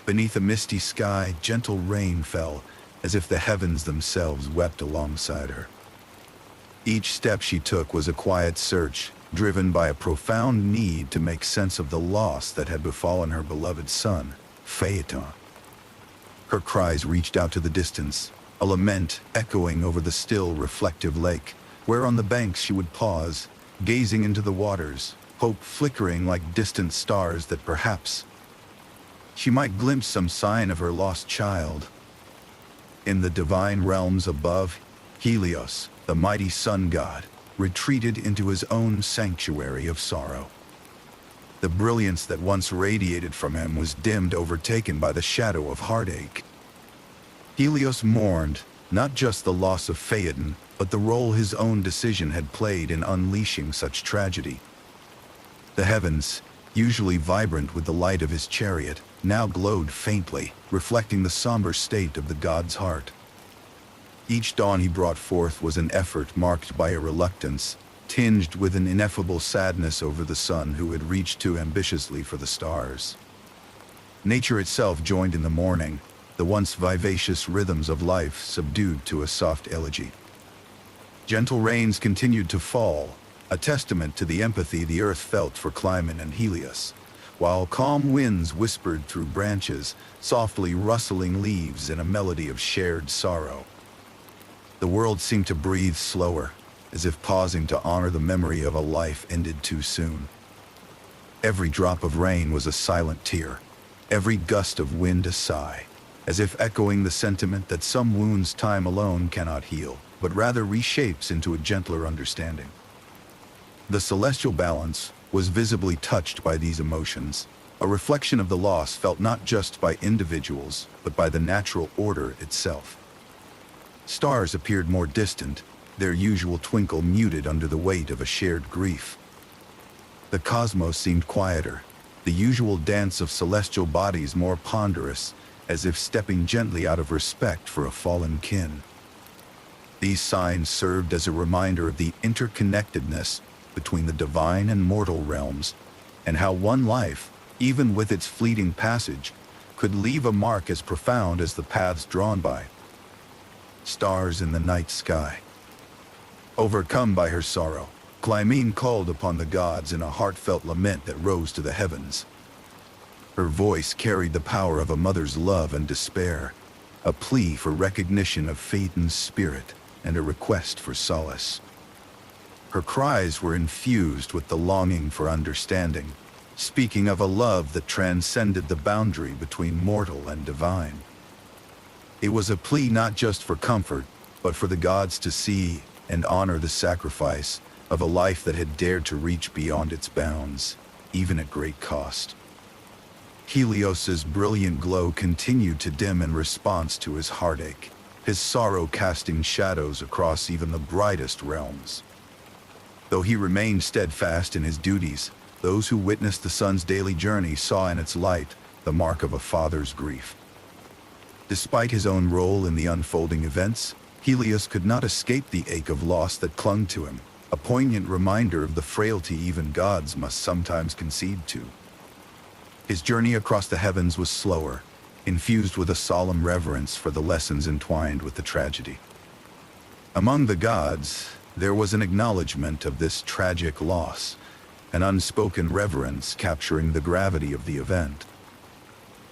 Beneath a misty sky, gentle rain fell, as if the heavens themselves wept alongside her. Each step she took was a quiet search, driven by a profound need to make sense of the loss that had befallen her beloved son, Phaeton. Her cries reached out to the distance, a lament echoing over the still, reflective lake, where on the banks she would pause, gazing into the waters, hope flickering like distant stars that perhaps she might glimpse some sign of her lost child. In the divine realms above, Helios, the mighty sun god, retreated into his own sanctuary of sorrow. The brilliance that once radiated from him was dimmed, overtaken by the shadow of heartache. Helios mourned, not just the loss of Phaeton, but the role his own decision had played in unleashing such tragedy. The heavens, usually vibrant with the light of his chariot, now glowed faintly, reflecting the somber state of the god's heart. Each dawn he brought forth was an effort marked by a reluctance, tinged with an ineffable sadness over the sun who had reached too ambitiously for the stars. Nature itself joined in the mourning, the once vivacious rhythms of life subdued to a soft elegy. Gentle rains continued to fall, a testament to the empathy the earth felt for Climate and Helios, while calm winds whispered through branches, softly rustling leaves in a melody of shared sorrow. The world seemed to breathe slower, as if pausing to honor the memory of a life ended too soon. Every drop of rain was a silent tear, every gust of wind a sigh, as if echoing the sentiment that some wounds time alone cannot heal, but rather reshapes into a gentler understanding. The celestial balance was visibly touched by these emotions, a reflection of the loss felt not just by individuals, but by the natural order itself. Stars appeared more distant, their usual twinkle muted under the weight of a shared grief. The cosmos seemed quieter, the usual dance of celestial bodies more ponderous, as if stepping gently out of respect for a fallen kin. These signs served as a reminder of the interconnectedness between the divine and mortal realms, and how one life, even with its fleeting passage, could leave a mark as profound as the paths drawn by. Stars in the night sky. Overcome by her sorrow, Clymene called upon the gods in a heartfelt lament that rose to the heavens. Her voice carried the power of a mother's love and despair, a plea for recognition of Phaeton's spirit and a request for solace. Her cries were infused with the longing for understanding, speaking of a love that transcended the boundary between mortal and divine. It was a plea not just for comfort, but for the gods to see and honor the sacrifice of a life that had dared to reach beyond its bounds, even at great cost. Helios's brilliant glow continued to dim in response to his heartache, his sorrow casting shadows across even the brightest realms. Though he remained steadfast in his duties, those who witnessed the sun's daily journey saw in its light the mark of a father's grief. Despite his own role in the unfolding events, Helios could not escape the ache of loss that clung to him, a poignant reminder of the frailty even gods must sometimes concede to. His journey across the heavens was slower, infused with a solemn reverence for the lessons entwined with the tragedy. Among the gods, there was an acknowledgement of this tragic loss, an unspoken reverence capturing the gravity of the event.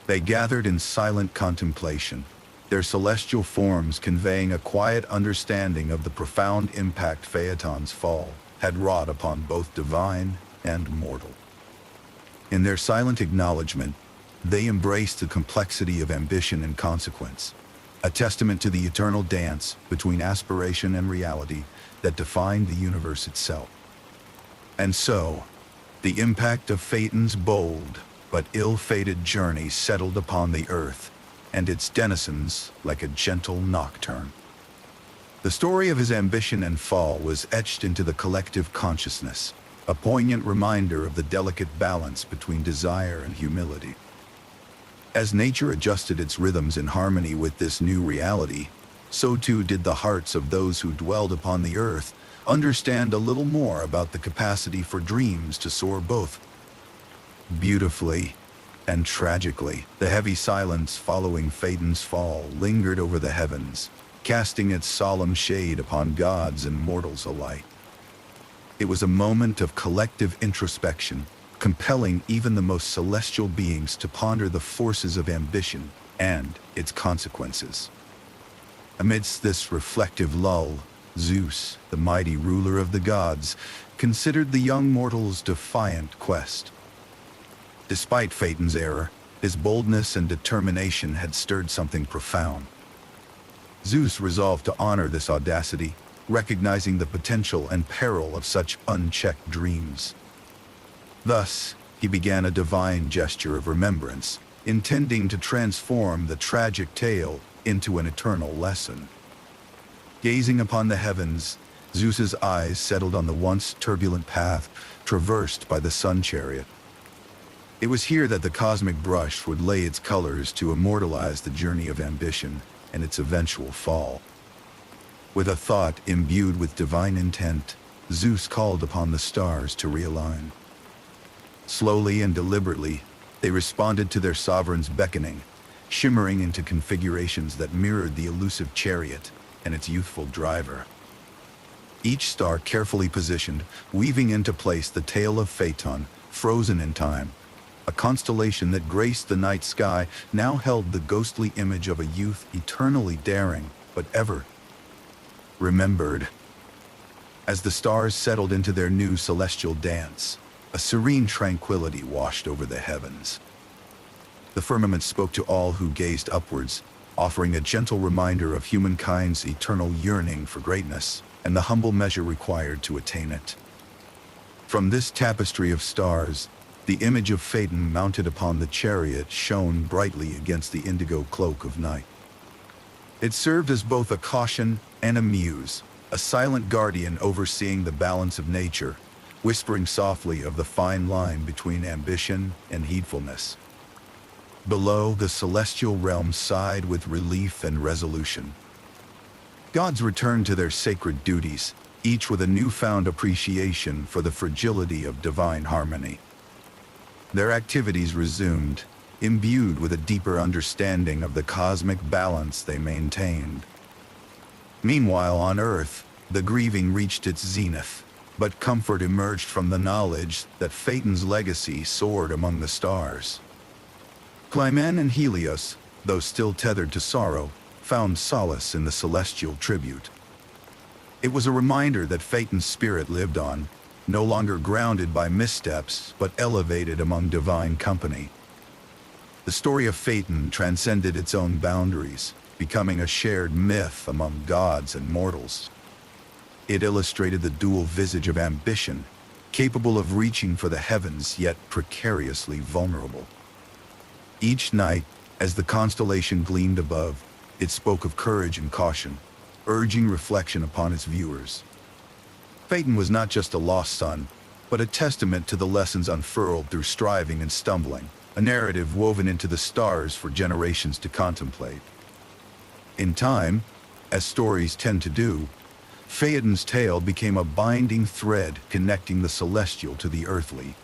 They gathered in silent contemplation, their celestial forms conveying a quiet understanding of the profound impact Phaeton's fall had wrought upon both divine and mortal. In their silent acknowledgement, they embraced the complexity of ambition and consequence, a testament to the eternal dance between aspiration and reality that defined the universe itself. And so, the impact of Phaeton's bold but ill-fated journey settled upon the earth and its denizens like a gentle nocturne. The story of his ambition and fall was etched into the collective consciousness, a poignant reminder of the delicate balance between desire and humility. As nature adjusted its rhythms in harmony with this new reality, so too did the hearts of those who dwelled upon the earth understand a little more about the capacity for dreams to soar both beautifully and tragically. The heavy silence following Phaeton's fall lingered over the heavens, casting its solemn shade upon gods and mortals alike. It was a moment of collective introspection, compelling even the most celestial beings to ponder the forces of ambition and its consequences. Amidst this reflective lull, Zeus, the mighty ruler of the gods, considered the young mortal's defiant quest. Despite Phaeton's error, his boldness and determination had stirred something profound. Zeus resolved to honor this audacity, recognizing the potential and peril of such unchecked dreams. Thus, he began a divine gesture of remembrance, intending to transform the tragic tale into an eternal lesson. Gazing upon the heavens, Zeus's eyes settled on the once turbulent path traversed by the sun chariot. It was here that the cosmic brush would lay its colors to immortalize the journey of ambition and its eventual fall. With a thought imbued with divine intent, Zeus called upon the stars to realign. Slowly and deliberately, they responded to their sovereign's beckoning, shimmering into configurations that mirrored the elusive chariot and its youthful driver. Each star carefully positioned, weaving into place the tale of Phaeton, frozen in time. A constellation that graced the night sky now held the ghostly image of a youth eternally daring, but ever remembered. As the stars settled into their new celestial dance, a serene tranquility washed over the heavens. The firmament spoke to all who gazed upwards, offering a gentle reminder of humankind's eternal yearning for greatness and the humble measure required to attain it. From this tapestry of stars, the image of Phaeton mounted upon the chariot shone brightly against the indigo cloak of night. It served as both a caution and a muse, a silent guardian overseeing the balance of nature, whispering softly of the fine line between ambition and heedfulness. Below, the celestial realm sighed with relief and resolution. Gods returned to their sacred duties, each with a newfound appreciation for the fragility of divine harmony. Their activities resumed, imbued with a deeper understanding of the cosmic balance they maintained. Meanwhile, on Earth, the grieving reached its zenith, but comfort emerged from the knowledge that Phaeton's legacy soared among the stars. Clymen and Helios, though still tethered to sorrow, found solace in the celestial tribute. It was a reminder that Phaeton's spirit lived on, no longer grounded by missteps, but elevated among divine company. The story of Phaeton transcended its own boundaries, becoming a shared myth among gods and mortals. It illustrated the dual visage of ambition, capable of reaching for the heavens yet precariously vulnerable. Each night, as the constellation gleamed above, it spoke of courage and caution, urging reflection upon its viewers. Phaeton was not just a lost son, but a testament to the lessons unfurled through striving and stumbling, a narrative woven into the stars for generations to contemplate. In time, as stories tend to do, Phaeton's tale became a binding thread connecting the celestial to the earthly.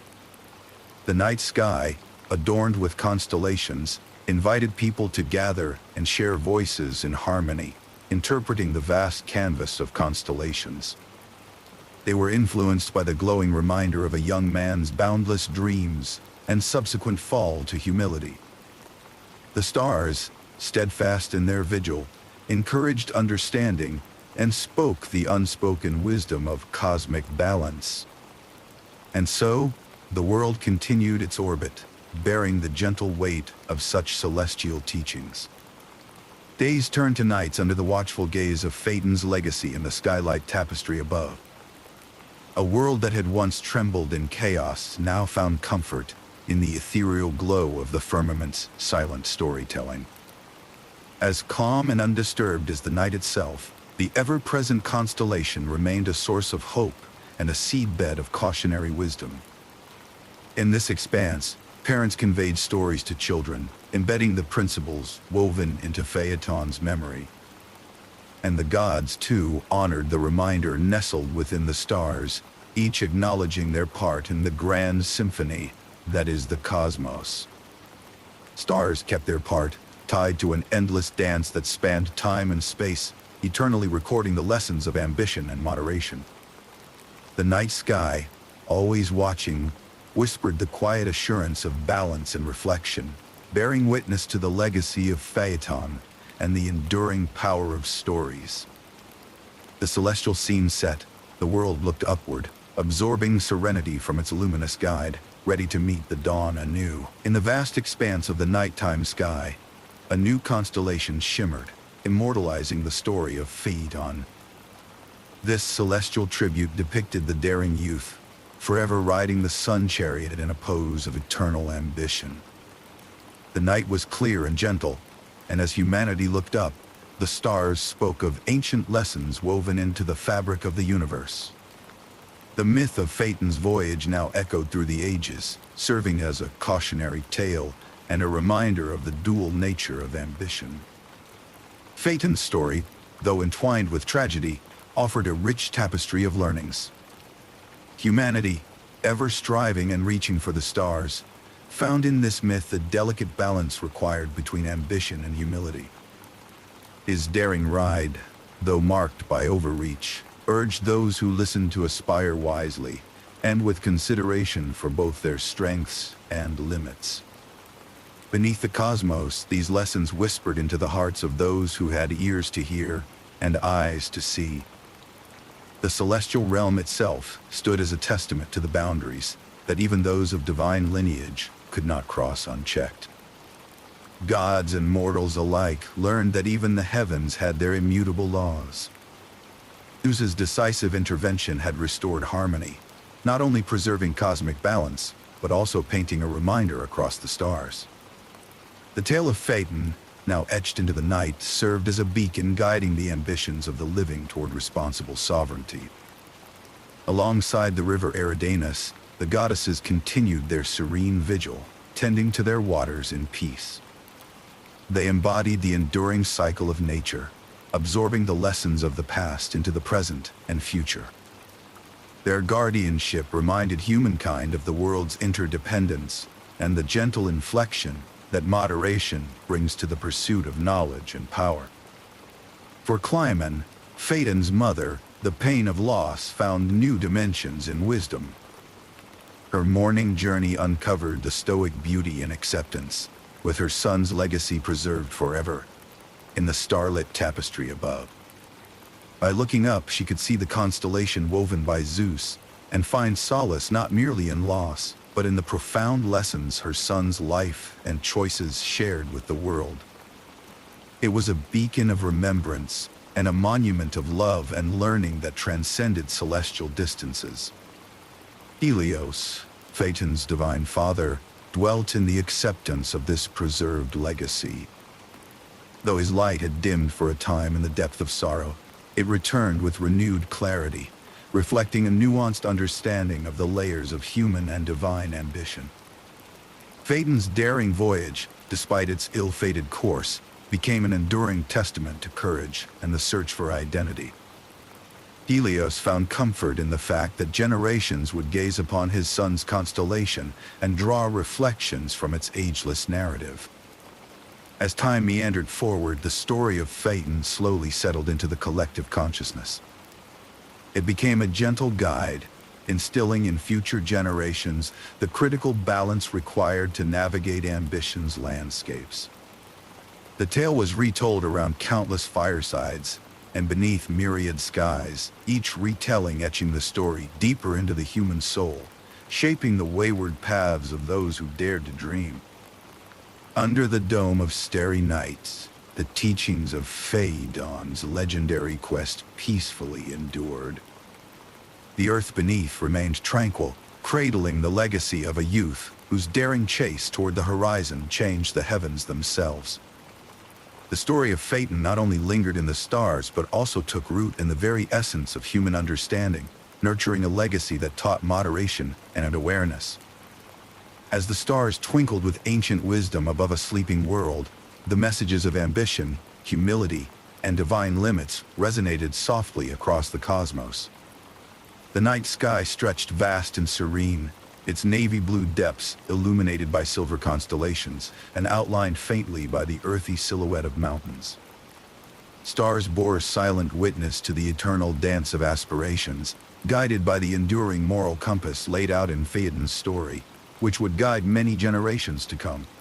The night sky, adorned with constellations, invited people to gather and share voices in harmony, interpreting the vast canvas of constellations. They were influenced by the glowing reminder of a young man's boundless dreams and subsequent fall to humility. The stars, steadfast in their vigil, encouraged understanding and spoke the unspoken wisdom of cosmic balance. And so, the world continued its orbit, bearing the gentle weight of such celestial teachings. Days turned to nights under the watchful gaze of Phaeton's legacy in the skylight tapestry above. A world that had once trembled in chaos now found comfort in the ethereal glow of the firmament's silent storytelling. As calm and undisturbed as the night itself, the ever-present constellation remained a source of hope and a seedbed of cautionary wisdom. In this expanse, parents conveyed stories to children, embedding the principles woven into Phaeton's memory. And the gods, too, honored the reminder nestled within the stars, each acknowledging their part in the grand symphony that is the cosmos. Stars kept their part, tied to an endless dance that spanned time and space, eternally recording the lessons of ambition and moderation. The night sky, always watching, whispered the quiet assurance of balance and reflection, bearing witness to the legacy of Phaeton and the enduring power of stories. The celestial scene set, the world looked upward, absorbing serenity from its luminous guide, ready to meet the dawn anew. In the vast expanse of the nighttime sky, a new constellation shimmered, immortalizing the story of Phaeton. This celestial tribute depicted the daring youth, forever riding the sun chariot in a pose of eternal ambition. The night was clear and gentle, and as humanity looked up, the stars spoke of ancient lessons woven into the fabric of the universe. The myth of Phaeton's voyage now echoed through the ages, serving as a cautionary tale and a reminder of the dual nature of ambition. Phaeton's story, though entwined with tragedy, offered a rich tapestry of learnings. Humanity, ever striving and reaching for the stars, found in this myth the delicate balance required between ambition and humility. His daring ride, though marked by overreach, urged those who listened to aspire wisely and with consideration for both their strengths and limits. Beneath the cosmos, these lessons whispered into the hearts of those who had ears to hear and eyes to see. The celestial realm itself stood as a testament to the boundaries that even those of divine lineage could not cross unchecked. Gods and mortals alike learned that even the heavens had their immutable laws. Zeus's decisive intervention had restored harmony, not only preserving cosmic balance, but also painting a reminder across the stars. The tale of Phaeton, now etched into the night, served as a beacon guiding the ambitions of the living toward responsible sovereignty. Alongside the river Eridanus, the goddesses continued their serene vigil, tending to their waters in peace. They embodied the enduring cycle of nature, absorbing the lessons of the past into the present and future. Their guardianship reminded humankind of the world's interdependence and the gentle inflection that moderation brings to the pursuit of knowledge and power. For Climene, Phaeton's mother, the pain of loss found new dimensions in wisdom. Her mourning journey uncovered the stoic beauty and acceptance, with her son's legacy preserved forever in the starlit tapestry above. By looking up, she could see the constellation woven by Zeus and find solace not merely in loss, but in the profound lessons her son's life and choices shared with the world. It was a beacon of remembrance and a monument of love and learning that transcended celestial distances. Helios, Phaeton's divine father, dwelt in the acceptance of this preserved legacy. Though his light had dimmed for a time in the depth of sorrow, it returned with renewed clarity, reflecting a nuanced understanding of the layers of human and divine ambition. Phaeton's daring voyage, despite its ill-fated course, became an enduring testament to courage and the search for identity. Helios found comfort in the fact that generations would gaze upon his son's constellation and draw reflections from its ageless narrative. As time meandered forward, the story of Phaeton slowly settled into the collective consciousness. It became a gentle guide, instilling in future generations the critical balance required to navigate ambition's landscapes. The tale was retold around countless firesides and beneath myriad skies, each retelling etching the story deeper into the human soul, shaping the wayward paths of those who dared to dream. Under the dome of starry nights, the teachings of Phaedon's legendary quest peacefully endured. The earth beneath remained tranquil, cradling the legacy of a youth whose daring chase toward the horizon changed the heavens themselves. The story of Phaeton not only lingered in the stars but also took root in the very essence of human understanding, nurturing a legacy that taught moderation and awareness. As the stars twinkled with ancient wisdom above a sleeping world, the messages of ambition, humility, and divine limits resonated softly across the cosmos. The night sky stretched vast and serene, its navy blue depths illuminated by silver constellations and outlined faintly by the earthy silhouette of mountains. Stars bore silent witness to the eternal dance of aspirations, guided by the enduring moral compass laid out in Phaeton's story, which would guide many generations to come.